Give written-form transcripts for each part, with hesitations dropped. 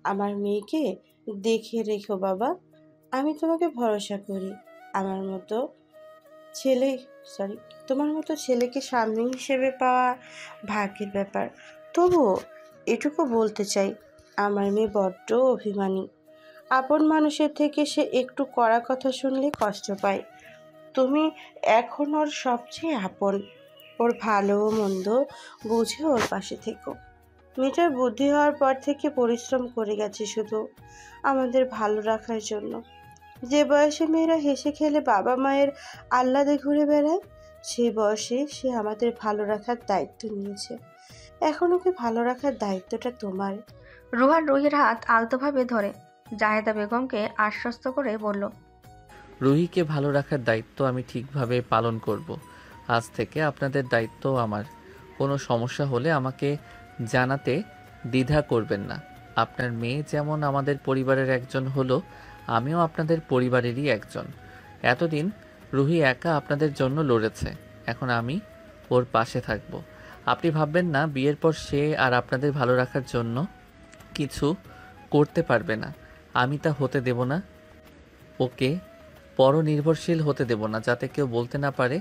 আমার মেয়েকে দেখে রেখো বাবা, আমি তোমাকে ভরসা করি। আমার মতো ছেলে সরি তোমার মতো ছেলেকে স্বামী হিসেবে পাওয়া ভাগ্যের ব্যাপার। তবুও এটুকু বলতে চাই, আমার মেয়ে বড্ড অভিমানী। আপন মানুষের থেকে সে একটু কড়া কথা শুনলে কষ্ট পায়। তুমি এখন ওর সবচেয়ে আপন। ওর ভালো মন্দ বুঝে ওর পাশে থেকো। মেয়েটার বুদ্ধি হওয়ার পর থেকে পরিশ্রম করে গেছে শুধু আমাদের ভালো রাখার জন্য। যে বয়সে মেয়েরা হেসে খেলে বাবা মায়ের আহ্লাদে ঘুরে বেড়ায়, সেই বয়সে সে আমাদের ভালো রাখার দায়িত্ব নিয়েছে। এখন ওকে ভালো রাখার দায়িত্বটা তোমার। রুহান রুহির হাত আলতোভাবে ধরে জাহেদা বেগমকে আশ্বস্ত করে বলল, রুহিকে ভালো রাখার দায়িত্ব আমি ঠিকভাবে পালন করব। আজ থেকে আপনাদের দায়িত্ব আমার। কোনো সমস্যা হলে আমাকে জানাতে দ্বিধা করবেন না। আপনার মেয়ে যেমন আমাদের পরিবারের একজন হলো, আমিও আপনাদের পরিবারেরই একজন। এতদিন রুহি একা আপনাদের জন্য লড়েছে, এখন আমি ওর পাশে থাকব। আপনি ভাববেন না বিয়ের পর সে আর আপনাদের ভালো রাখার জন্য কিছু করতে পারবে না। আমি তা হতে দেব না। ওকে পরনির্ভরশীল হতে দেব না, যাতে কেউ বলতে না পারে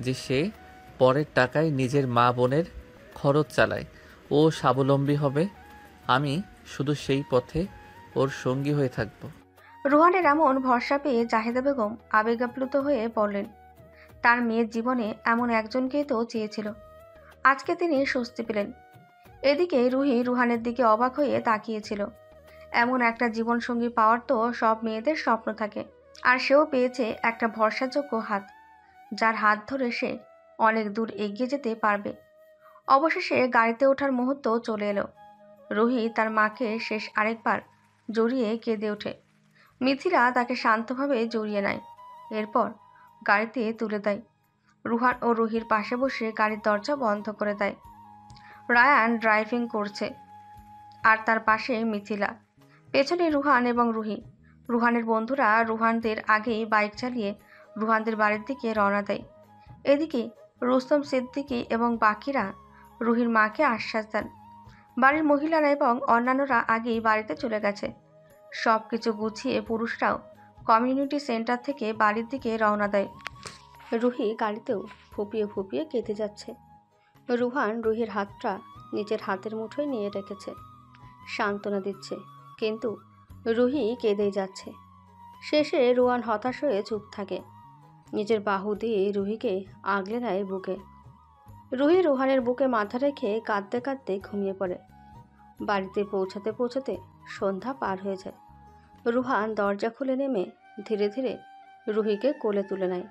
যে সে পরের টাকায় নিজের মা বোনের খরচ চালায়। ও স্বাবলম্বী হবে, আমি শুধু সেই পথে ওর সঙ্গী হয়ে থাকব। রুহানের এমন ভরসা পেয়ে জাহেদা বেগম আবেগাপ্লুত হয়ে বললেন, তার মেয়ের জীবনে এমন একজনকেই তো চেয়েছিল। আজকে তিনি স্বস্তি পেলেন। এদিকে রুহি রুহানের দিকে অবাক হয়ে তাকিয়েছিল। এমন একটা জীবনসঙ্গী পাওয়ার তো সব মেয়েদের স্বপ্ন থাকে, আর সেও পেয়েছে একটা ভরসাযোগ্য হাত, যার হাত ধরে সে অনেক দূর এগিয়ে যেতে পারবে। অবশেষে গাড়িতে ওঠার মুহূর্ত চলে এলো। রুহি তার মাকে শেষ আরেকবার জড়িয়ে কেঁদে ওঠে। মিথিলা তাকে শান্তভাবে জড়িয়ে নেয়, এরপর গাড়িতে তুলে দেয়। রুহান ও রুহির পাশে বসে গাড়ির দরজা বন্ধ করে দেয়। রায়ান ড্রাইভিং করছে, আর তার পাশে মিথিলা, পেছনে রুহান এবং রুহি। রুহানের বন্ধুরা রুহানদের আগেই বাইক চালিয়ে রুহানদের বাড়ির দিকে রওনা দেয়। এদিকে রুস্তম সিদ্দিকী এবং বাকিরা রুহির মাকে আশ্বাস দেন। বাড়ির মহিলারা এবং অন্যান্যরা আগেই বাড়িতে চলে গেছে। সব কিছু গুছিয়ে পুরুষরাও কমিউনিটি সেন্টার থেকে বাড়ির দিকে রওনা দেয়। রুহি গাড়িতেও ফুপিয়ে ফুপিয়ে কেঁদে যাচ্ছে। রুহান রুহির হাতটা নিজের হাতের মুঠোয় নিয়ে রেখেছে, সান্ত্বনা দিচ্ছে, কিন্তু রুহি কেঁদেই যাচ্ছে। শেষে রুহান হতাশ হয়ে চুপ থাকে, নিজের বাহু দিয়ে রুহিকে আগলে নেয় বুকে। রুহি রুহানের বুকে মাথা রেখে কাঁদতে কাঁদতে ঘুমিয়ে পড়ে। বাড়িতে পৌঁছাতে পৌঁছাতে সন্ধ্যা পার হয়ে যায়। রুহান দরজা খুলে নেমে ধীরে ধীরে রুহিকে কোলে তুলে নেয়।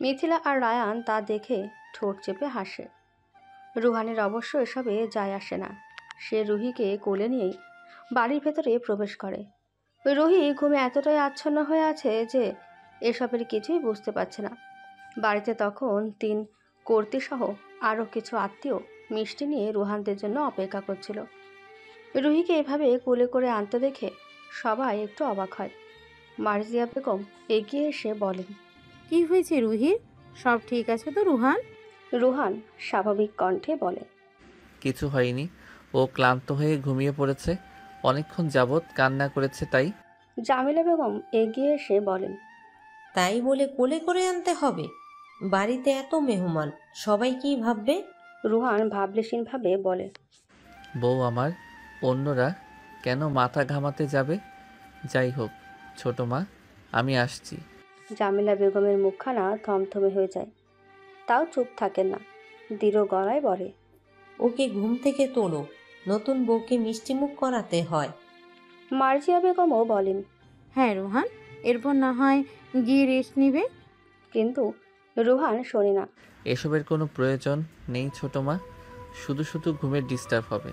মিথিলা আর রায়ান তা দেখে ঠোঁট চেপে হাসে। রুহানের অবশ্য এসবে যায় আসে না। সে রুহিকে কোলে নিয়েই বাড়ির ভেতরে প্রবেশ করে। রুহি ঘুমে এতটাই আচ্ছন্ন হয়ে আছে যে এসবের কিছুই বুঝতে পারছে না। বাড়িতে তখন ৩ কর্ত্রীসহ আরও কিছু আত্মীয় মিষ্টি নিয়ে রুহানদের জন্য অপেক্ষা করছিল। রুহিকে এভাবে কোলে করে আনতে দেখে সবাই একটু অবাক হয়। মার্জিয়া বেগম এগিয়ে এসে বলেন, কি হয়েছে রুহির? সব ঠিক আছে তো রুহান? রুহান স্বাভাবিক কণ্ঠে বলে, কিছু হয়নি, ও ক্লান্ত হয়ে ঘুমিয়ে পড়েছে, অনেকক্ষণ যাবৎ কান্না করেছে তাই। জামিলা বেগম এগিয়ে এসে বলেন, তাই বলে কোলে করে আনতে হবে? বাড়িতে এত মেহমান, সবাই কি ভাববে? রুহান ভাবলেশীনভাবে বলে, বউ আমার, অন্যরা কেন মাথা ঘামাতে যাবে? যাই হোক ছোট মা, আমি আসছি। জামিলা বেগমের মুখখানা থমথমে হয়ে যায়, তাও চুপ থাকেন না, দৃঢ় গলায় বলে, ওকে ঘুম থেকে তোলো, নতুন বউকে মিষ্টিমুখ করাতে হয়। মার্জিয়া বেগমও বলেন, হ্যাঁ রুহান, এরপর না হয় গিয়ে রেস্ট নিবে। কিন্তু রুহান শোনে না। এসবের কোনো প্রয়োজন নেই ছোট মা, শুধু শুধু ঘুমের ডিস্টার্ব হবে।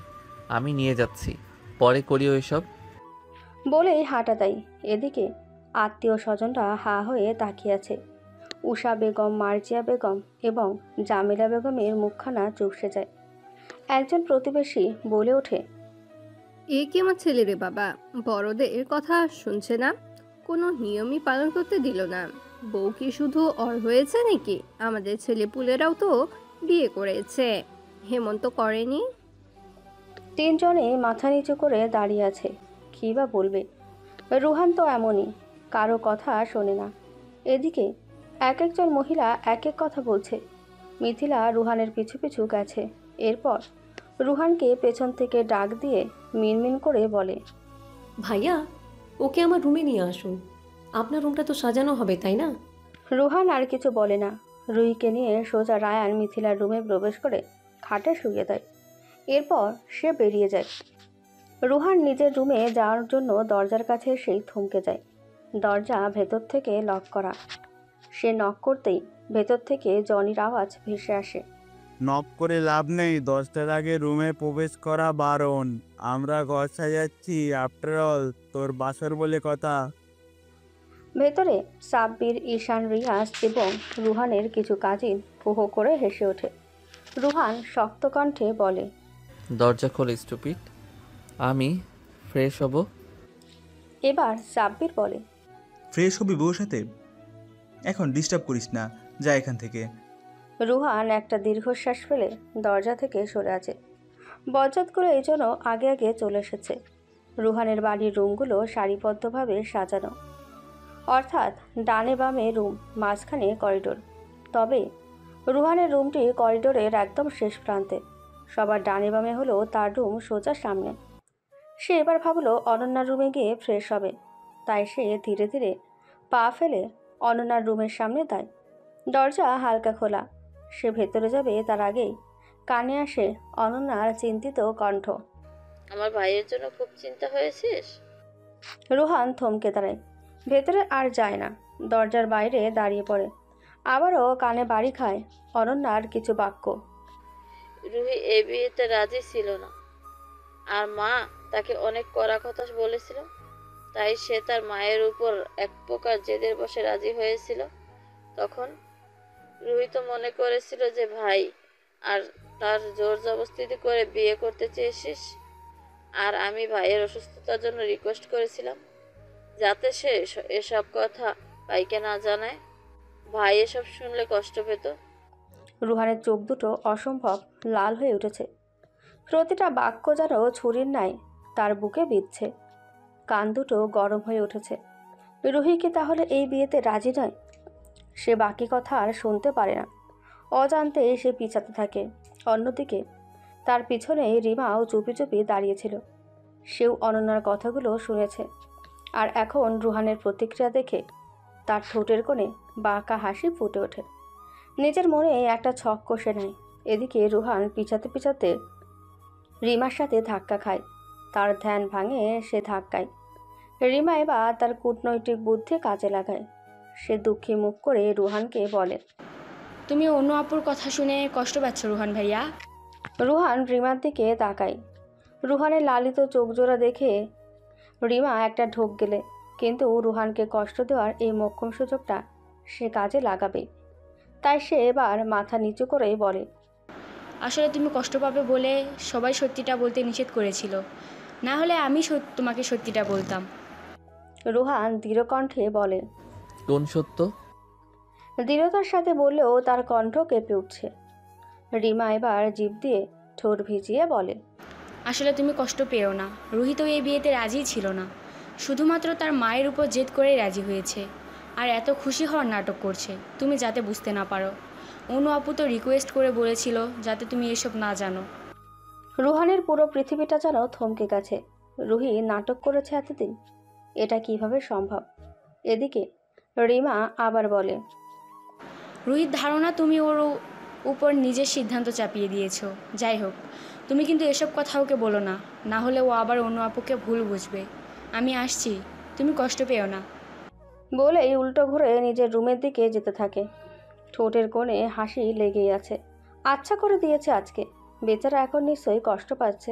আমি নিয়ে যাচ্ছি, পরে করিও এসব। বলেই হাঁটা দেয়। এদিকে আত্মীয় স্বজনরা হা হয়ে তাকিয়ে আছে। উষা বেগম, মার্জিয়া বেগম এবং জামিলা বেগমের মুখখানা চুপসে যায়। একজন প্রতিবেশী বলে ওঠে, এ কি আমার ছেলে রে বাবা, বড়দের কথা শুনছে না, কোনো নিয়মই পালন করতে দিল না। বউ কি শুধু অর হয়েছে নাকি? আমাদের ছেলেপুলেরাও তো বিয়ে করেছে, হেমন্ত করেনি। তিনজনে মাথা নিচু করে দাঁড়িয়ে আছে। কী বা বলবে? রুহান তো এমনই, কারো কথা শোনে না। এদিকে এক একজন মহিলা এক এক কথা বলছে। মিথিলা রুহানের পিছু পিছু গেছে। এরপর রুহানকে পেছন থেকে ডাক দিয়ে মিনমিন করে বলে, ভাইয়া, ওকে আমার রুমে নিয়ে আসুন। আপনার রুমটা তো সাজানো হবে, তাই না? রুহান আর কিছু বলে না। রুহিকে নিয়ে সোজা রায়ান মিথিলার রুমে প্রবেশ করে খাটে শুয়ে দেয়। এরপর সে বেরিয়ে যায়। রুহান নিজের রুমে যাওয়ার জন্য দরজার কাছে এসেই থমকে যায়। দরজা ভেতর থেকে লক করা। সে নক করতেই ভেতর থেকে জনির আওয়াজ ভেসে আসে। নক করে লাভ নেই, 10টার আগে রুমে প্রবেশ করা বারণ। আমরা ঘর সাজাচ্ছি, আফটার অল তোর বাসর বলে কথা। ভেতরে সাব্বির, ঈশান, রিয়াজ এবং রুহানের কিছু কাজিন হো করে হেসে ওঠে। রুহান শক্ত কণ্ঠে বলে, দরজা খোল স্টুপিড, আমি ফ্রেশ হব। এবার সাব্বির বলে, ফ্রেশ হবি বউর সাথে? এখন ডিস্টার্ব করিস না, যা এখান থেকে। রুহান একটা দীর্ঘশ্বাস ফেলে দরজা থেকে সরে আছে। বজ্জাতগুলো এই জন্য আগে আগে চলে এসেছে। রুহানের বাড়ির রুমগুলো সারিবদ্ধভাবে সাজানো, অর্থাৎ ডানে বামে রুম, মাঝখানে করিডোর। তবে রুহানের রুমটি করিডোরের একদম শেষ প্রান্তে। সবার ডানে বামে হলো তার রুম সোজা সামনে। সে এবার ভাবলো অনন্যার রুমে গিয়ে ফ্রেশ হবে। তাই সে ধীরে ধীরে পা ফেলে অনন্যার রুমের সামনে দেয়। দরজা হালকা খোলা। সে ভেতরে যাবে তার আগেই কানে আসে অনন্যার চিন্তিত কণ্ঠ। আমার ভাইয়ের জন্য খুব চিন্তা হয়েছিস? রুহান থমকে দাঁড়ায়। ভেতরে আর যায় না, দরজার বাইরে দাঁড়িয়ে পড়ে। আবারও কানে বাড়ি খায় অনন্যার কিছু বাক্য। রুহি এই বিয়েতে রাজি ছিল না, আর মা তাকে অনেক কড়া কথা বলেছিল। তাই সে তার মায়ের উপর এক প্রকার জেদের বসে রাজি হয়েছিল। তখন রুহি তো মনে করেছিল যে ভাই, আর তার জোর জবরদস্তি করে বিয়ে করতে চেয়েছিস। আর আমি ভাইয়ের অসুস্থতার জন্য রিকোয়েস্ট করেছিলাম যাতে সে এসব কথা ভাইকে না জানায়। ভাই এসব শুনলে কষ্ট পেত। রুহানের চোখ দুটো অসম্ভব লাল হয়ে উঠেছে। প্রতিটা বাক্য যেন ছুরির ন্যায় তার বুকে বিঁধছে। কান দুটো গরম হয়ে উঠেছে। রুহি কি তাহলে এই বিয়েতে রাজি নয়? সে বাকি কথা আর শুনতে পারে না। অজান্তে সে পিছাতে থাকে। অন্যদিকে তার পিছনে রিমাও চুপি চুপি দাঁড়িয়েছিল। সেও অনন্যার কথাগুলো শুনেছে। আর এখন রুহানের প্রতিক্রিয়া দেখে তার ঠোঁটের কোণে বাঁকা হাসি ফুটে ওঠে। নিজের মনে একটা ছক কষে নেয়। এদিকে রুহান পিছাতে পিছাতে রিমার সাথে ধাক্কা খায়। তার ধ্যান ভাঙে সে ধাক্কায়। রিমা এবার তার কূটনৈতিক বুদ্ধি কাজে লাগায়। সে দুঃখী মুখ করে রুহানকে বলে, তুমি অন্য আপুর কথা শুনে কষ্ট পাচ্ছ রুহান ভাইয়া? রুহান রিমার দিকে তাকায়। রুহানের লালিত চোখ জোড়া দেখে রিমা একটা ঢোক গেলে, কিন্তু রুহানকে কষ্ট দেওয়ার এই মোক্ষম সুযোগটা সে কাজে লাগাবে। তাই সে এবার মাথা নিচু করেই বলে, আসলে তুমি কষ্ট পাবে বলে সবাই সত্যিটা বলতে নিষেধ করেছিল, না হলে আমি তোমাকে সত্যিটা বলতাম। রুহান দৃঢ় কণ্ঠে বলে, কোন সত্য? দৃঢ়তার সাথে বললেও তার কণ্ঠ কেঁপে উঠছে। রিমা এবার জিভ দিয়ে ঠোঁট ভিজিয়ে বলে, আসলে তুমি কষ্ট পেও না। রুহি তো এই বিয়েতে রাজি ছিল না, শুধুমাত্র তার মায়ের উপর জেদ করেই রাজি হয়েছে। আর এত খুশি হওয়ার নাটক করছে তুমি যাতে বুঝতে না পারো। অনু আপু তো রিকোয়েস্ট করে বলেছিল যাতে তুমি এসব না জানো। রুহানের পুরো পৃথিবীটা যেন থমকে গেছে। রুহি নাটক করেছে এতদিন, এটা কিভাবে সম্ভব? এদিকে রিমা আবার বলে, রুহির ধারণা তুমি ওর উপর নিজের সিদ্ধান্ত চাপিয়ে দিয়েছো। যাই হোক, তুমি কিন্তু এসব কথা ওকে বলো না, না হলে ও আবার অন্য আপুকে ভুল বুঝবে। আমি আসছি, তুমি কষ্ট পেও না। বলেই উল্টো ঘুরে নিজের রুমের দিকে যেতে থাকে। ঠোঁটের কোণে হাসি লেগেই আছে। আচ্ছা করে দিয়েছে আজকে। বেচারা এখন নিশ্চয়ই কষ্ট পাচ্ছে।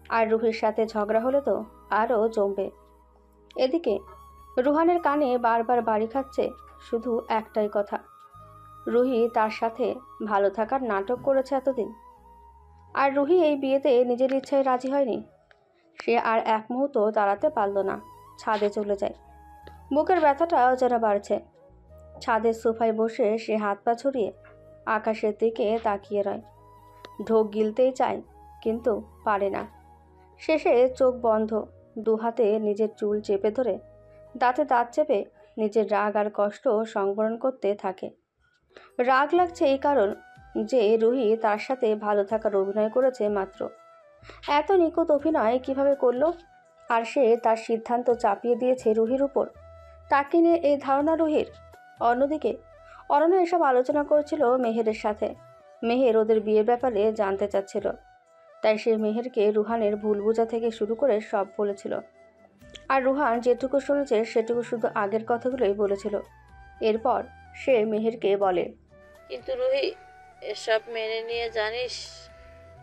আর রুহির সাথে ঝগড়া হলে তো আরও জমবে। এদিকে রুহানের কানে বারবার বাড়ি খাচ্ছে শুধু একটাই কথা, রুহি তার সাথে ভালো থাকার নাটক করেছে এতদিন। আর রুহি এই বিয়েতে নিজের ইচ্ছায় রাজি হয়নি। সে আর এক মুহূর্ত দাঁড়াতে পারল না, ছাদে চলে যায়। বুকের ব্যথাটাও যেন বাড়ছে। ছাদের সোফায় বসে সে হাত পা ছড়িয়ে আকাশের দিকে তাকিয়ে রয়। ঢোক গিলতেই চায়, কিন্তু পারে না। শেষে চোখ বন্ধ, দু হাতে নিজের চুল চেপে ধরে দাঁতে দাঁত চেপে নিজের রাগ আর কষ্ট সংবরণ করতে থাকে। রাগ লাগছে এই কারণ যে রুহি তার সাথে ভালো থাকার অভিনয় করেছে মাত্র। এত নিখুঁত অভিনয় কিভাবে করলো? আর সে তার সিদ্ধান্ত চাপিয়ে দিয়েছে রুহির উপর। তাকে নিয়ে এই ধারণা রুহির। অন্যদিকে অরণ্য এসব আলোচনা করছিল মেহেরের সাথে। মেহের ওদের বিয়ের ব্যাপারে জানতে চাচ্ছিল, তাই সে মেহেরকে রুহানের ভুল বোঝা থেকে শুরু করে সব বলেছিল। আর রুহান যেটুকু শুনেছে সেটুকু শুধু আগের কথাগুলোই বলেছিল। এরপর সে মেহেরকে বলে, কিন্তু রুহি, এসব মেনে নিয়ে জানিস,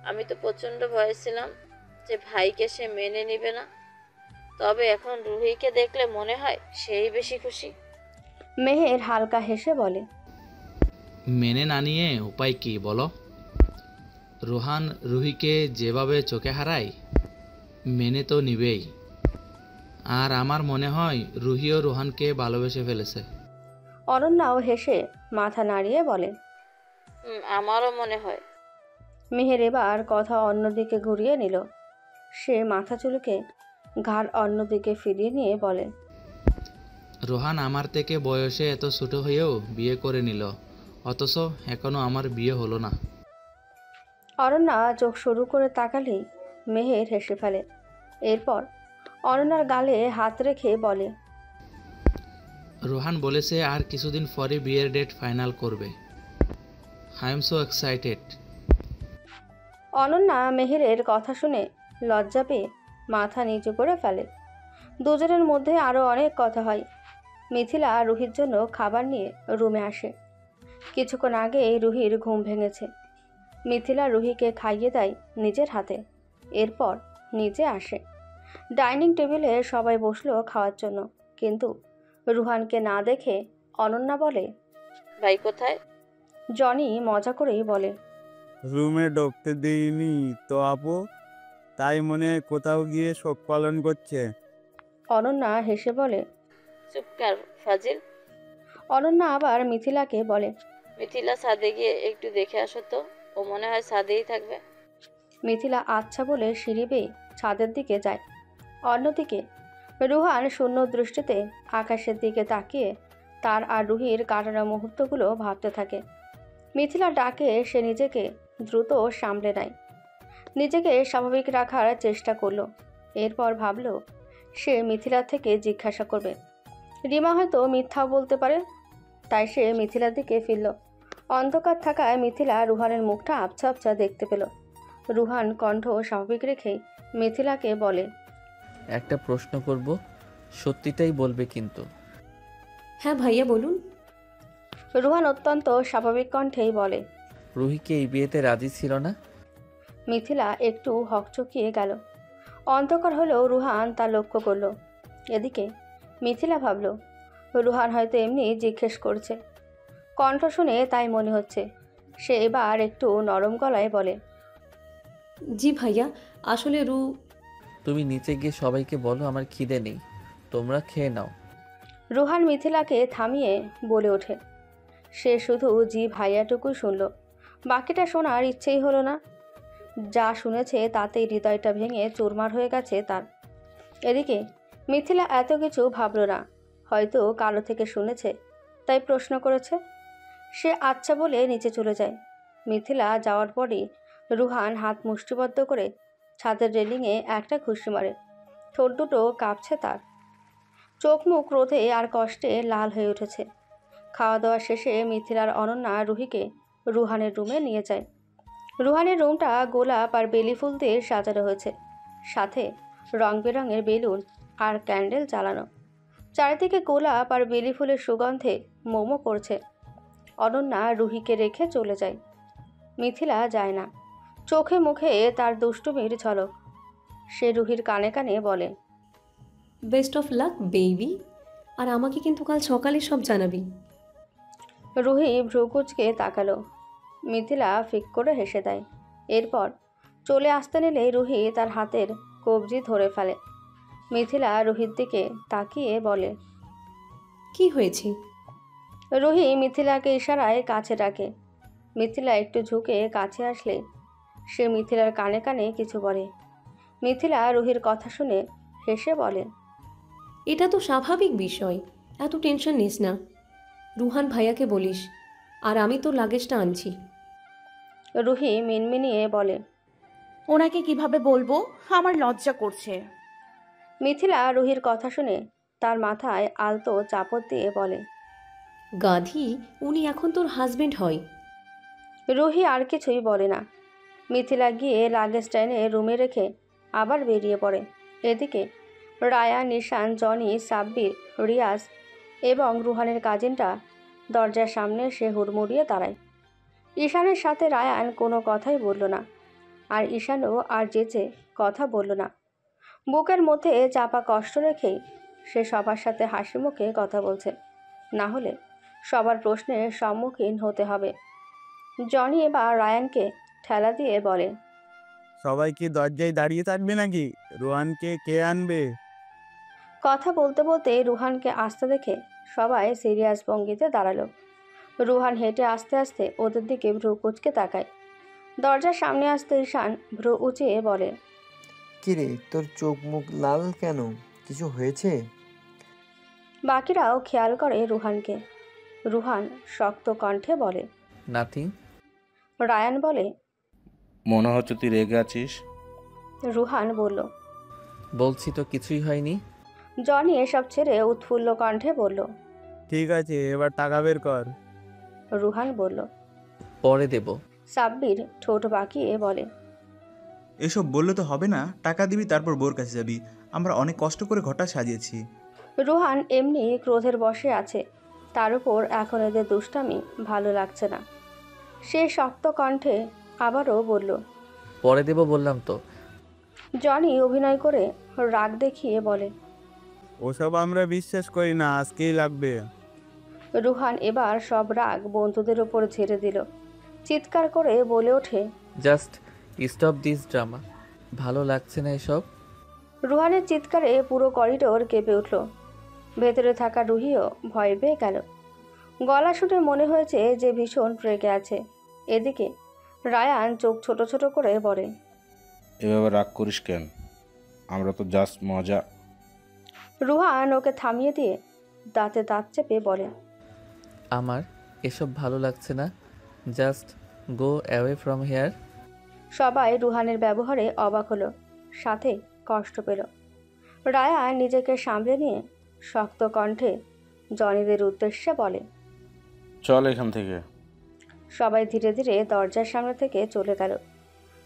আমি তো প্রচণ্ড ভয়ে ছিলাম যে ভাইকে সে মেনে নিবে না। তবে এখন রুহিকে দেখলে মনে হয় সেই বেশি খুশি। মেহের হালকা হেসে বলে, মেনে না নিয়ে উপায় কি বলো? রোহান রুহিকে যেভাবে চোখে হারায়, মেনে তো নিবেই। আর আমার মনে হয় রুহিও রোহানকে ভালোবেসে ফেলেছে। অনন্যাও হেসে মাথা নাড়িয়ে বলে, আমারও মনে হয়। মেহের এবার কথা অন্যদিকে ঘুরিয়ে নিল। সে মাথা চুলকে ঘাড় অন্যদিকে ফিরিয়ে নিয়ে বলে, রোহান আমার থেকে বয়সে এত ছোট হয়েও বিয়ে করে নিল, অথচ এখনো আমার বিয়ে হলো না। অরণ্যা চোখ শুরু করে তাকালেই মেহের হেসে ফেলে। এরপর অরণ্যার গালে হাত রেখে বলে, রোহান বলেছে আর কিছুদিন পরে বিয়ের ডেট ফাইনাল করবে। I am so excited. Ananya মেহেরের কথা শুনে লজ্জা পেয়ে মাথা নিচু করে ফেলে। দুজনের মধ্যে আরও অনেক কথা হয়। মিথিলা রুহির জন্য খাবার নিয়ে রুমে আসে। কিছুক্ষণ আগেই রুহির ঘুম ভেঙেছে। মিথিলা রুহিকে খাইয়ে দেয় নিজের হাতে। এরপর নিচে আসে। ডাইনিং টেবিলে সবাই বসলো খাওয়ার জন্য, কিন্তু রুহানকে না দেখে অনন্যা বলে, ভাই কোথায়? জনি মজা করেই বলে, রুমে ঢুকতে দিইনি তো আপু, তাই মনে হয় কোথাও গিয়ে শোক পালন করছে। অনন্যা হেসে বলে, চুপ কর ফাজিল। অনন্যা আবার মিথিলাকে বলে, মিথিলা ছাদে গিয়ে একটু দেখে আসো তো, ও মনে হয় ছাদেই থাকবে। মিথিলা আচ্ছা বলে সিঁড়ি বেয়ে ছাদের দিকে যায়। অন্যদিকে রুহান শূন্য দৃষ্টিতে আকাশের দিকে তাকিয়ে তার আর রুহির কাটানো মুহূর্তগুলো ভাবতে থাকে। মিথিলা ডাকে সে নিজেকে দ্রুত সামলে নেয়, নিজেকে স্বাভাবিক রাখার চেষ্টা করলো। এরপর ভাবলো সে মিথিলা থেকে জিজ্ঞাসা করবে। রিমা হয়তো মিথ্যাও বলতে পারে, তাই সে মিথিলার দিকে ফিরল। অন্ধকার থাকায় মিথিলা রুহানের মুখটা আবছা আবছা দেখতে পেল। রুহান কণ্ঠ স্বাভাবিক রেখেই মিথিলাকে বলে, একটা প্রশ্ন করব, সত্যিটাই বলবে কিন্তু। হ্যাঁ ভাইয়া বলুন। রুহান অত্যন্ত স্বাভাবিক কণ্ঠেই বলে, রুহিকে এই বিয়েতে রাজি ছিল না? মিথিলা একটু হকচকিয়ে গেল। অন্ধকার হলেও রুহান তা লক্ষ্য করল। এদিকে মিথিলা ভাবল রুহান হয়তো এমনি জিজ্ঞেস করছে। কণ্ঠ শুনে তাই মনে হচ্ছে। সে এবার একটু নরম গলায় বলে, জি ভাইয়া, আসলে তুমি নিচে গিয়ে সবাইকে বলো আমার খিদে নেই, তোমরা খেয়ে নাও। রুহান মিথিলাকে থামিয়ে বলে ওঠে। সে শুধু জি ভাইয়াটুকুই শুনল, বাকিটা শোনার ইচ্ছেই হলো না। যা শুনেছে তাতেই হৃদয়টা ভেঙে চুরমার হয়ে গেছে তার। এদিকে মিথিলা এত কিছু ভাবল না, হয়তো কারো থেকে শুনেছে তাই প্রশ্ন করেছে। সে আচ্ছা বলে নিচে চলে যায়। মিথিলা যাওয়ার পরই রুহান হাত মুষ্টিবদ্ধ করে ছাদের রেলিংয়ে একটা ঘুষি মারে। ঠোঁট দুটো কাঁপছে তার, চোখ মুখ ক্রোধে আর কষ্টে লাল হয়ে উঠেছে। খাওয়া দাওয়া শেষে মিথিলার অনন্যা রুহিকে রুহানের রুমে নিয়ে যায়। রুহানের রুমটা গোলাপ আর বেলি ফুল দিয়ে সাজানো হয়েছে, সাথে রং বেরঙের বেলুন আর ক্যান্ডেল জ্বালানো। চারিদিকে গোলাপ আর বেলি ফুলের সুগন্ধে মোমো করছে। অনন্যা রুহিকে রেখে চলে যায়। মিথিলা যায় না, চোখে মুখে তার দুষ্টুমির ঝলক। সে রুহির কানে কানে বলে, বেস্ট অফ লাক বেবি, আর আমাকে কিন্তু কাল সকালে সব জানাবি। রুহি ভ্রুকুচকে তাকালো। মিথিলা ফিক করে হেসে দেয়। এরপর চলে আসতে নিলে রুহি তার হাতের কবজি ধরে ফেলে। মিথিলা রুহির দিকে তাকিয়ে বলে, কি হয়েছে? রুহি মিথিলাকে ইশারায় কাছে ডাকে। মিথিলা একটু ঝুঁকে কাছে আসলে সে মিথিলার কানে কানে কিছু বলে। মিথিলা রুহির কথা শুনে হেসে বলে, এটা তো স্বাভাবিক বিষয়, এত টেনশন নিস না। রুহান ভাইয়াকে বলিস, আর আমি তোর লাগেজটা আনছি। রুহি মিনমিনিয়ে বলে, ওনাকে কিভাবে বলবো, আমার লজ্জা করছে। মিথিলা রুহির কথা শুনে তার মাথায় আলতো চাপড় দিয়ে বলে, গাধি, উনি এখন তোর হাজবেন্ড হয়। রুহি আর কিছুই বলে না। মিথিলা গিয়ে লাগেজ টেনে রুমে রেখে আবার বেরিয়ে পড়ে। এদিকে রায়া, নিশান, জনি, সাব্বির, রিয়াজ এবং রুহানের কাজিনটা দরজার সামনে সে হুড়মুড়িয়ে দাঁড়ায়। ঈশানের সাথে রায়ান কোনো কথাই বলল না, আর ঈশানও আর যেচে কথা বলল না। বুকের মধ্যে চাপা কষ্ট রেখেই সে সবার সাথে হাসি মুখে কথা বলছে, না হলে সবার প্রশ্নের সম্মুখীন হতে হবে। জনি এবার রায়ানকে ঠেলা দিয়ে বলে, সবাই কি দরজায় দাঁড়িয়ে থাকবে নাকি? রোহানকে কে আনবে? কথা বলতে বলতে রুহানকে আসতে দেখে সবাই সিরিয়াস ভঙ্গিতে দাঁড়ালো। রুহান হেঁটে আস্তে আস্তে ওদের দিকে ভ্রু কুঁচকে তাকায়। দরজার সামনে আসতে ঈশান ভ্রু উঁচিয়ে বলে, কিরে, তোর চোখ মুখ লাল কেন? কিছু হয়েছে? বাকিরাও খেয়াল করে রুহানকে। রুহান শক্ত কণ্ঠে বলে, নাথিং। রায়ান বলে, মনে হচ্ছে তুই রেগে আছিস। রুহান বলল, বলছি তো কিছুই হয়নি। জনি এসব ছেড়ে উৎফুল্ল কণ্ঠে বলল, ঠিক আছে, এবার টাকা বের কর। রুহান বলল, পরে দেব। সাব্বির ঠোঁট বাঁকিয়ে বলে, এসব বললে তো হবে না, টাকা দিবি তারপর বোর কাছে যাবি। আমরা অনেক কষ্ট করে ঘরটা সাজিয়েছি। রুহান এমনি ক্রোধের বশে আছে, তার উপর এখন এদের দুষ্টামি ভালো লাগছে না। সে শক্ত কণ্ঠে আবারও বলল, পরে দেব বললাম তো। জনি অভিনয় করে রাগ দেখিয়ে বলে, ওসব আমরা বিশ্বাস করি না, আজকেই লাগবে। রুহান এবার সব রাগ বন্ধুদের উপর ঝেড়ে দিল। চিৎকার করে বলে ওঠে, জাস্ট স্টপ দিস ড্রামা। ভালো লাগছে না এসব। রুহানের চিৎকারে পুরো করিডোর কেঁপে উঠল। ভেতরে থাকা রুহিও ভয় পেয়ে গেল। গলা শুনে মনে হয়েছে যে ভীষণ রেগে আছে। এদিকে রায়ান চোখ ছোট ছোট করে বলে, এভাবে রাগ করিস কেন? আমরা তো জাস্ট মজা। রুহান ওকে থামিয়ে দিয়ে দাঁতে দাঁত চেপে বলে, আমার এসব ভালো লাগছে না, just go away from here. সবাই রুহানের ব্যবহারে অবাক হলো, সাথে কষ্ট পেল। রায়ান নিজেকে সামলে নিয়ে শক্ত কণ্ঠে জনিদের উদ্দেশ্যে বলে, চল এখান থেকে। সবাই ধীরে ধীরে দরজার সামনে থেকে চলে গেল।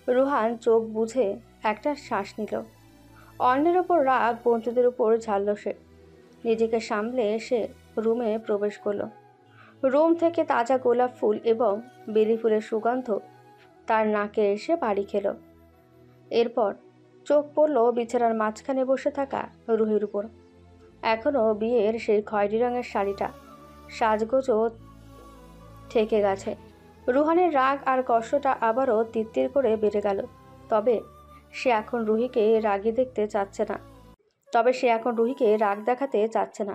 রুহান চোখ বুঝে একটা শ্বাস নিল। অন্যের ওপর রাগ বন্ধুদের উপর ঝাড়ল সে। নিজেকে সামলে এসে রুমে প্রবেশ করলো। রুম থেকে তাজা গোলাপ ফুল এবং বেলি ফুলের সুগন্ধ তার নাকে এসে বাড়ি খেল। এরপর চোখ পড়ল বিছানার মাঝখানে বসে থাকা রুহির উপর। এখনও বিয়ের সেই খয়েরি রঙের শাড়িটা সাজগোজও থেকে গেছে। রুহানের রাগ আর কষ্টটা আবারও তিত্তির করে বেড়ে গেল। তবে সে এখন রুহিকে রাগী দেখতে চাচ্ছে না। রাগ দেখাতে চাচ্ছে না।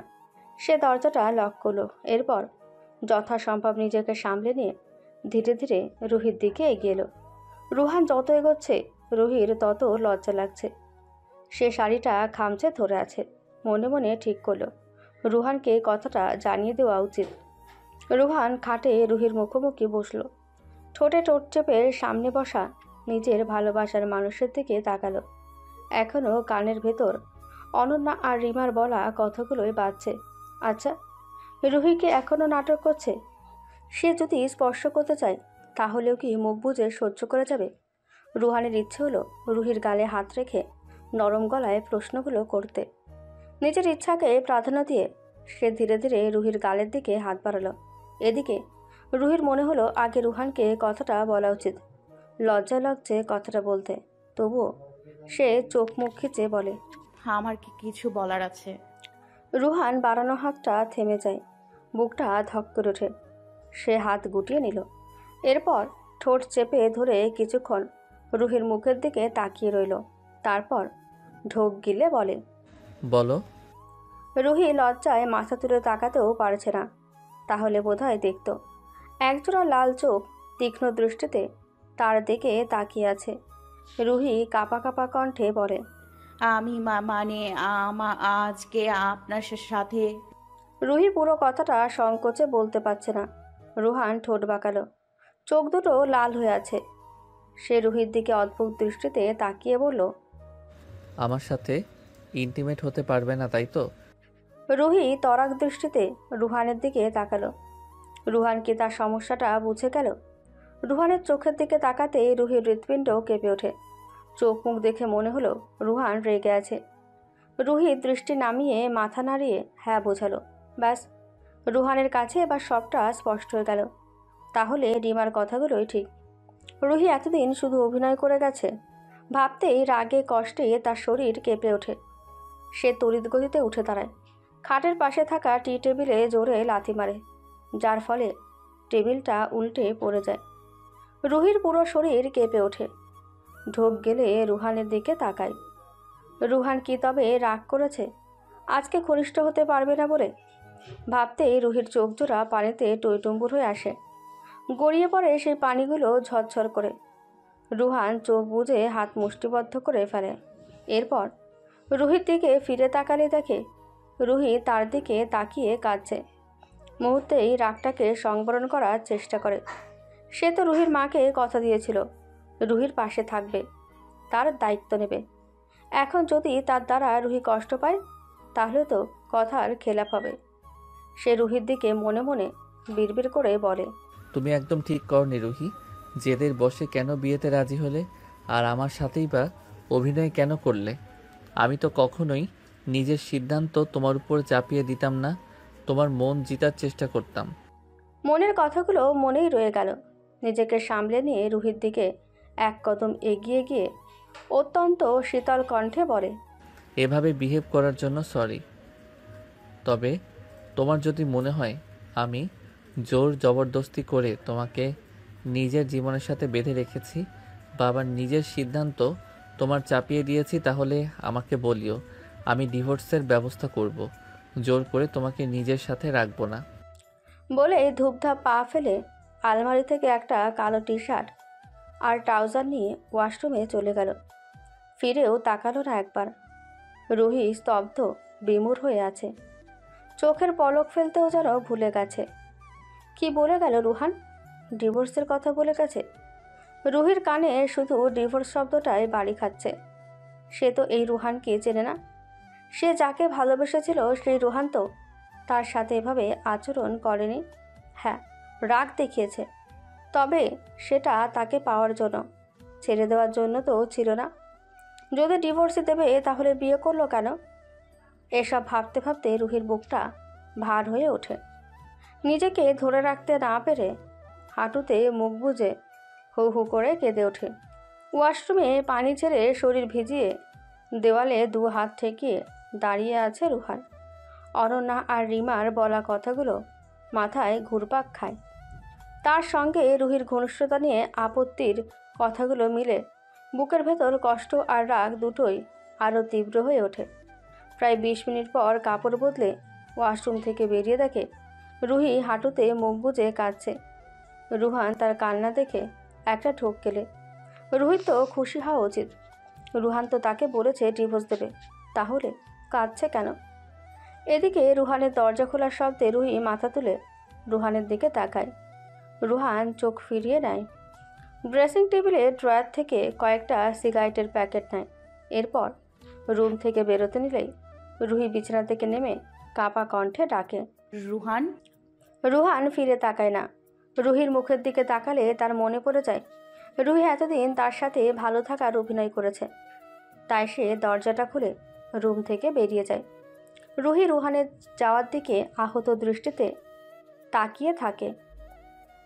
সে দরজাটা লক করলো। এরপর যথাসম্ভব নিজেকে সামলে নিয়ে ধীরে ধীরে রুহির দিকে এগিয়ে এলো। রুহান যত এগোচ্ছে রুহির তত লজ্জা লাগছে। সে শাড়িটা খামচে ধরে আছে। মনে মনে ঠিক করলো রুহানকে কথাটা জানিয়ে দেওয়া উচিত। রুহান খাটে রুহির মুখোমুখি বসল। ঠোঁটে ঠোঁট চেপে সামনে বসা নিজের ভালোবাসার মানুষের দিকে তাকালো। এখনও কানের ভেতর অনন্যা আর রিমার বলা কথাগুলোই বাজছে। আচ্ছা, রুহিকে এখনও নাটক করছে? সে যদি স্পর্শ করতে চায় তাহলেও কি মুখ বুজে সহ্য করে যাবে? রুহানের ইচ্ছে হলো রুহির গালে হাত রেখে নরম গলায় প্রশ্নগুলো করতে। নিজের ইচ্ছাকে প্রাধান্য দিয়ে সে ধীরে ধীরে রুহির গালের দিকে হাত বাড়ালো। এদিকে রুহির মনে হলো আগে রুহানকে কথাটা বলা উচিত। লজ্জা লাগছে কথাটা বলতে, তবুও সে চোখ মুখ খিচে বলে, আমার কি কিছু বলার আছে? রুহান বাড়ানো হাতটা থেমে যায়। বুকটা ধক করে ওঠে। সে হাত গুটিয়ে নিল। এরপর ঠোঁট চেপে ধরে কিছুক্ষণ রুহির মুখের দিকে তাকিয়ে রইল। তারপর ঢোক গিলে বলে, বলো। রুহি লজ্জায় মাথা তুলে তাকাতেও পারছে না, তাহলে বোধহয় দেখত। একজোড়া লাল চোখ তীক্ষ্ণ দৃষ্টিতে তার দিকে তাকিয়ে আছে। রুহি কাঁপা কাঁপা কণ্ঠে বলে, আমি মানে আজকে আপনার সাথে। রুহি পুরো কথাটা সংকোচে বলতে পারছে না। রুহান ঠোঁট বাঁকালো, চোখ দুটো লাল হয়ে আছে। সে রুহির দিকে অদ্ভুত দৃষ্টিতে তাকিয়ে বলল, আমার সাথে ইন্টিমেট হতে পারবে না তাই তো? রুহি তরাক দৃষ্টিতে রুহানের দিকে তাকালো। রুহান কি তার সমস্যাটা বুঝে গেল? রুহানের চোখের দিকে তাকাতে রুহির হৃৎপিণ্ড কেঁপে ওঠে। চোখ মুখ দেখে মনে হলো রুহান রেগে আছে। রুহি দৃষ্টি নামিয়ে মাথা নাড়িয়ে হ্যাঁ বোঝালো। ব্যাস, রুহানের কাছে এবার সবটা স্পষ্ট হয়ে গেল। তাহলে রিমার কথাগুলোই ঠিক। রুহি এতদিন শুধু অভিনয় করে গেছে। ভাবতেই রাগে কষ্টে তার শরীর কেঁপে ওঠে। সে তড়িৎ গতিতে উঠে দাঁড়ায়। খাটের পাশে থাকা টি টেবিলে জোরে লাথি মারে, যার ফলে টেবিলটা উল্টে পড়ে যায়। রুহির পুরো শরীর কেঁপে ওঠে। ঢোক গেলে রুহানের দিকে তাকায়। রুহান কি তবে রাগ করেছে আজকে ঘনিষ্ঠ হতে পারবে না বলে? ভাবতেই রুহির চোখ জোড়া পানিতে টইটুম্বুর হয়ে আসে। গড়িয়ে পড়ে সেই পানিগুলো ঝরঝর করে। রুহান চোখ বুজে হাত মুষ্টিবদ্ধ করে ফেলে। এরপর রুহির দিকে ফিরে তাকালে দেখে রুহি তার দিকে তাকিয়ে কাঁদছে। মুহূর্তেই রাগটাকে সংবরণ করার চেষ্টা করে। সে তো রুহির মাকে কথা দিয়েছিল রুহির পাশে থাকবে, তার দায়িত্ব নেবে। এখন যদি তার দ্বারা রুহি কষ্ট পায় তাহলে তো কথার খেলাপ হবে। সে রুহির দিকে মনে মনে বিড়বিড় করে বলে, তুমি একদম ঠিক করনি রুহি। জেদের বসে কেন বিয়েতে রাজি হলে? আর আমার সাথেই বা অভিনয় কেন করলে? আমি তো কখনোই নিজের সিদ্ধান্ত তোমার উপর চাপিয়ে দিতাম না, তোমার মন জিতার চেষ্টা করতাম। মনের কথাগুলো মনেই রয়ে গেল। নিজেকে সামলে নিয়ে রুহির দিকে এক কদম এগিয়ে গিয়ে অত্যন্ত শীতল কণ্ঠে বলে, এভাবে বিহেভ করার জন্য সরি। তবে তোমার যদি মনে হয় আমি জোর জবরদস্তি করে তোমাকে নিজের জীবনের সাথে বেঁধে রেখেছি বা আবার নিজের সিদ্ধান্ত তোমার চাপিয়ে দিয়েছি, তাহলে আমাকে বলিও, আমি ডিভোর্সের ব্যবস্থা করব। জোর করে তোমাকে নিজের সাথে রাখবো না। বলে ধূপধাপ পা ফেলে আলমারি থেকে একটা কালো টি শার্ট আর ট্রাউজার নিয়ে ওয়াশরুমে চলে গেল। ফিরেও তাকালো না একবার। রুহি স্তব্ধ বিমূঢ় হয়ে আছে। চোখের পলক ফেলতেও যেন ভুলে গেছে। কি বলে গেল রুহান? ডিভোর্সের কথা বলে গেছে। রুহির কানে শুধু ডিভোর্স শব্দটাই বাড়ি খাচ্ছে। সে তো এই রুহানকে চেনে না। সে যাকে ভালোবেসেছিল সেই রুহান তো তার সাথে এভাবে আচরণ করেনি। হ্যাঁ, রাগ দেখিয়েছে, তবে সেটা তাকে পাওয়ার জন্য, ছেড়ে দেওয়ার জন্য তো ছিল না। যদি ডিভোর্সই দেবে তাহলে বিয়ে করলো কেন? এসব ভাবতে ভাবতে রুহির বুকটা ভার হয়ে ওঠে। নিজেকে ধরে রাখতে না পেরে হাঁটুতে মুখ বুজে হু হু করে কেঁদে ওঠে। ওয়াশরুমে পানি ছেড়ে শরীর ভিজিয়ে দেওয়ালে দু হাত ঠেকিয়ে দাঁড়িয়ে আছে রুহান। অনন্যা আর রিমার বলা কথাগুলো মাথায় ঘুরপাক খায়। তার সঙ্গে রুহির ঘনিষ্ঠতা নিয়ে আপত্তির কথাগুলো মিলে বুকের ভেতর কষ্ট আর রাগ দুটোই আরও তীব্র হয়ে ওঠে। প্রায় 20 মিনিট পর কাপড় বদলে ওয়াশরুম থেকে বেরিয়ে দেখে রুহি হাঁটুতে মুখ বুজে কাঁদছে। রুহান তার কান্না দেখে একটা ঠোক গেলে। রুহির তো খুশি হওয়া উচিত। রুহান তো তাকে বলেছে ডিভোর্স দেবে, তাহলে কাঁদছে কেন? এদিকে রুহানের দরজা খোলার শব্দে রুহি মাথা তুলে রুহানের দিকে তাকায়। রুহান চোখ ফিরিয়ে নেয়। ড্রেসিং টেবিলে ড্রয়ার থেকে কয়েকটা সিগারেটের প্যাকেট নেয়। এরপর রুম থেকে বেরোতে নিলেই রুহি বিছানা থেকে নেমে কাঁপা কণ্ঠে ডাকে, রুহান। রুহান ফিরে তাকায় না। রুহির মুখের দিকে তাকালে তার মনে পড়ে যায় রুহি এতদিন তার সাথে ভালো থাকার অভিনয় করেছে। তাই সে দরজাটা খুলে রুম থেকে বেরিয়ে যায়। রুহি রুহানের যাওয়ার দিকে আহত দৃষ্টিতে তাকিয়ে থাকে।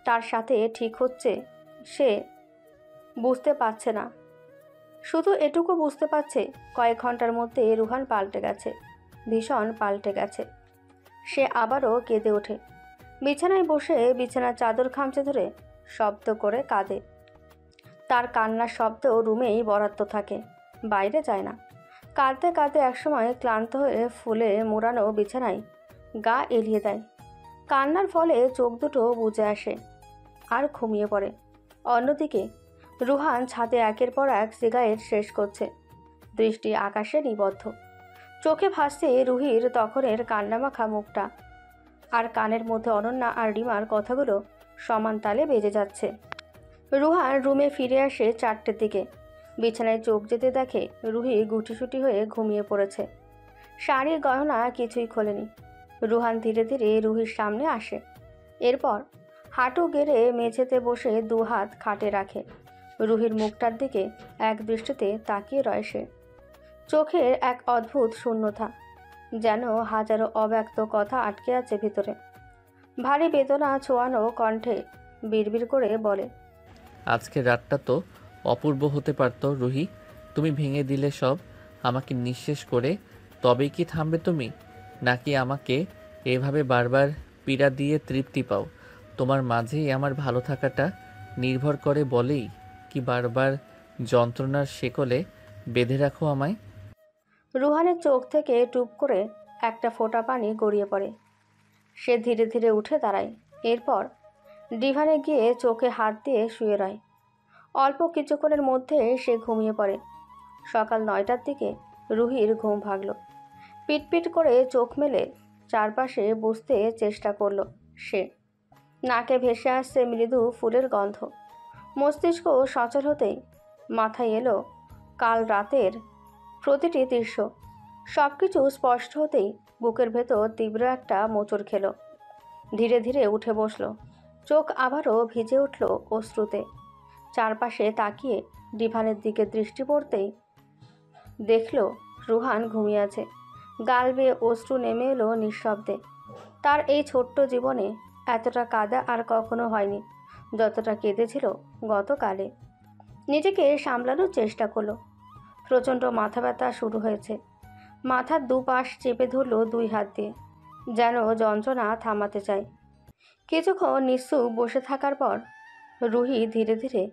তার সাথে ঠিক হচ্ছে সে বুঝতে পারছে না। শুধু এটুকু বুঝতে পারছে কয়েক ঘন্টার মধ্যে রুহান পাল্টে গেছে, ভীষণ পাল্টে গেছে। সে আবারও কেঁদে ওঠে। বিছানায় বসে বিছানার চাদর খামচে ধরে শব্দ করে কাঁদে। তার কান্নার শব্দ রুমেই বরাদ্দ থাকে, বাইরে যায় না। কাঁদতে কাঁদতে একসময় ক্লান্ত হয়ে ফুলে মোড়ানো বিছানায় গা এলিয়ে দেয়। কান্নার ফলে চোখ দুটো বুজে আসে আর ঘুমিয়ে পড়ে। অন্যদিকে রুহান ছাদে একের পর এক সিগারেট শেষ করছে, দৃষ্টি আকাশে নিবদ্ধ। চোখে ভাসছে রুহির তখনের কান্নামাখা মুখটা, আর কানের মধ্যে অনন্যা আর রিমার কথাগুলো সমান তালে বেজে যাচ্ছে। রুহান রুমে ফিরে আসে 4টের দিকে। বিছানায় চোখ যেতে দেখে রুহি গুটিসুটি হয়ে ঘুমিয়ে পড়েছে। শাড়ির গয়না কিছুই খোলেনি। রুহান ধীরে ধীরে রুহির সামনে আসে। এরপর হাঁটু গেড়ে মেঝেতে বসে 2 হাত খাটে রাখে। রুহির মুখটার দিকে এক দৃষ্টিতে তাকিয়ে রয় সে। চোখের এক অদ্ভুত শূন্যতা, যেন হাজারো অব্যক্ত কথা আটকে আছে ভিতরে। ভারী বেদনা ছোঁয়ানো কণ্ঠে বিড়বিড় করে বলে, আজকে রাতটা তো অপূর্ব হতে পারত রুহি। তুমি ভেঙে দিলে সব, আমাকে নিঃশেষ করে। তবেই কি থামবে তুমি, নাকি আমাকে এভাবে বারবার পীড়া দিয়ে তৃপ্তি পাও? তোমার মাঝেই আমার ভালো থাকাটা নির্ভর করে বলেই কি বারবার যন্ত্রণার শেকলে বেঁধে রাখো আমায়? রুহানের চোখ থেকে টুপ করে একটা ফোঁটা পানি গড়িয়ে পড়ে। সে ধীরে ধীরে উঠে দাঁড়ায়। এরপর ডিভানে গিয়ে চোখে হাত দিয়ে শুয়ে রয়। অল্প কিছুক্ষণের মধ্যে সে ঘুমিয়ে পড়ে। সকাল 9টার দিকে রুহির ঘুম ভাগল। পিটপিট করে চোখ মেলে চারপাশে বুঝতে চেষ্টা করলো সে। নাকে ভেসে আসছে মৃদু ফুলের গন্ধ। মস্তিষ্ক সচল হতেই মাথায় এলো কাল রাতের প্রতিটি দৃশ্য। সব কিছু স্পষ্ট হতেই বুকের ভেতর তীব্র একটা মোচড় খেল। ধীরে ধীরে উঠে বসল। চোখ আবারও ভিজে উঠল অশ্রুতে। চারপাশে তাকিয়ে ডিভানের দিকে দৃষ্টি পড়তেই দেখল রুহান ঘুমিয়ে আছে। গাল বেয়ে অশ্রু নেমে এলো নিঃশব্দে। তার এই ছোট্ট জীবনে এতটা কাঁদা আর কখনো হয়নি যতটা কেঁদেছিল গতকালে। নিজেকে সামলানোর চেষ্টা করলো। প্রচণ্ড মাথা ব্যথা শুরু হয়েছে। মাথার দুপাশ চেপে ধরল 2 হাত দিয়ে, যেন যন্ত্রণা থামাতে চায়। কিছুক্ষণ নিঃসুপ বসে থাকার পর রুহি ধীরে ধীরে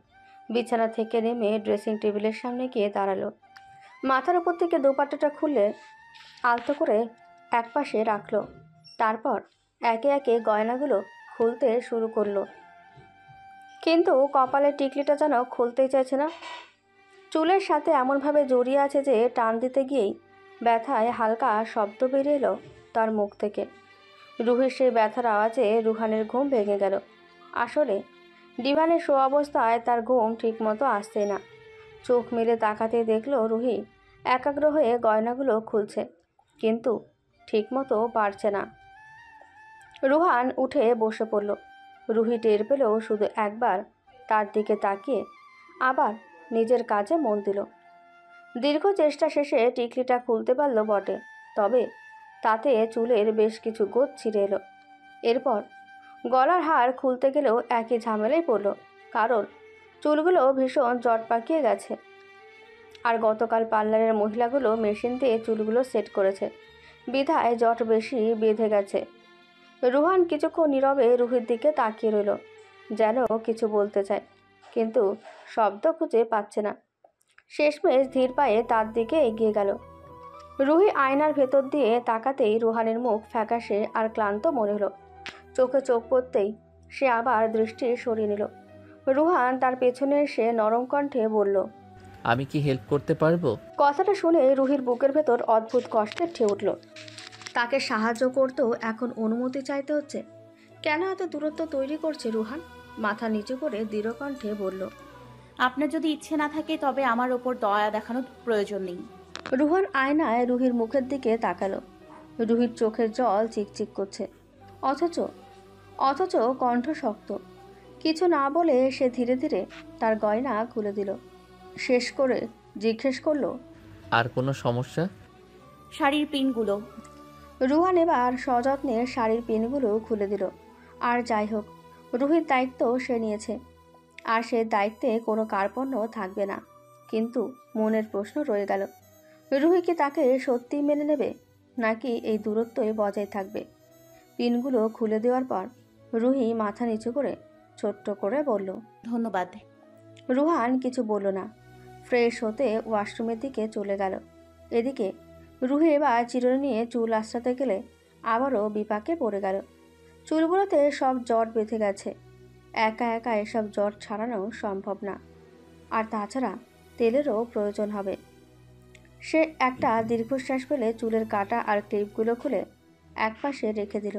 বিছানা থেকে নেমে ড্রেসিং টেবিলের সামনে গিয়ে দাঁড়ালো। মাথার উপর থেকে দোপাট্টাটা খুলে আলতো করে একপাশে রাখলো। তারপর একে একে গয়নাগুলো খুলতে শুরু করলো। কিন্তু কপালের টিকলিটা যেন খুলতেই চাইছে না। চুলের সাথে এমনভাবে জড়িয়ে আছে যে টান দিতে গিয়েই ব্যথায় হালকা শব্দ বেরিয়ে এলো তার মুখ থেকে। রুহির সেই ব্যথার আওয়াজে রুহানের ঘুম ভেঙে গেল। আসলে ডিভানের শো অবস্থায় তার ঘুম ঠিকমতো আসছে না। চোখ মেলে তাকাতে দেখলো রুহি একাগ্র হয়ে গয়নাগুলো খুলছে, কিন্তু ঠিকমতো পারছে না। রুহান উঠে বসে পড়ল। রুহি টের পেল শুধু একবার তার দিকে তাকিয়ে আবার নিজের কাজে মন দিল। দীর্ঘ চেষ্টা শেষে টিকলিটা খুলতে পারল বটে, তবে তাতে চুলের বেশ কিছু গোছ ছিঁড়ে এলো। এরপর গলার হার খুলতে গেলেও একই ঝামেলাই পড়ল, কারণ চুলগুলো ভীষণ জট পাকিয়ে গেছে। আর গতকাল পার্লারের মহিলাগুলো মেশিন দিয়ে চুলগুলো সেট করেছে, বিধায় জট বেশি বেঁধে গেছে। রুহান কিছুক্ষণ নীরবে রুহির দিকে তাকিয়ে রইল, যেন কিছু বলতে চায়, কিন্তু শব্দ খুঁজে পাচ্ছে না। শেষমেশ ধীর পায়ে তার দিকে এগিয়ে গেল। রুহি আয়নার ভেতর দিয়ে তাকাতেই রুহানের মুখ ফ্যাকাশে আর ক্লান্ত মনে হলো। চোখে চোখ পড়তেই সে আবার দৃষ্টি সরিয়ে নিল। রুহান তার পেছনে এসে নরম কণ্ঠে বলল, আমি কি হেল্প করতে পারবো? কথাটা শুনে রুহির বুকের ভেতর অদ্ভুত কষ্টের ঢেউ উঠল। তাকে সাহায্য করতেও এখন অনুমতি চাইতে হচ্ছে। কেন এত দূরত্ব তৈরি করছে রুহান? মাথা নিচু করে দৃঢ় কণ্ঠে বলল, আপনার যদি ইচ্ছে না থাকে তবে আমার ওপর দয়া দেখানোর প্রয়োজন নেই। রুহান আয়নায় রুহির মুখের দিকে তাকালো। রুহির চোখের জল চিকচিক করছে, অথচ কণ্ঠ শক্ত। কিছু না বলে সে ধীরে ধীরে তার গয়না খুলে দিল। শেষ করে জিজ্ঞেস করলো, আর কোনো সমস্যা? শাড়ির পিনগুলো। রুহান এবার সযত্নে শাড়ির পিনগুলো খুলে দিল। আর যাই হোক, রুহির দায়িত্ব সে নিয়েছে, আর সে দায়িত্বে কোনো কার্পণ্য থাকবে না। কিন্তু মনের প্রশ্ন রয়ে গেল, রুহি কি তাকে সত্যিই মেনে নেবে, নাকি এই দূরত্বই বজায় থাকবে? পিনগুলো খুলে দেওয়ার পর রুহি মাথা নিচু করে ছোট্ট করে বলল, ধন্যবাদ। রুহান কিছু বলল না। ফ্রেশ হতে ওয়াশরুমের দিকে চলে গেল। এদিকে রুহি এবার চিরুনি নিয়ে চুল আঁচড়াতে গেলে আবারও বিপাকে পড়ে গেল। চুলগুলোতে সব জট বেঁধে গেছে। একা একা এসব জট ছাড়ানো সম্ভব না। আর তাছাড়া তেলেরও প্রয়োজন হবে। সে একটা দীর্ঘশ্বাস ফেলে চুলের কাটা আর ক্লিপগুলো খুলে একপাশে রেখে দিল।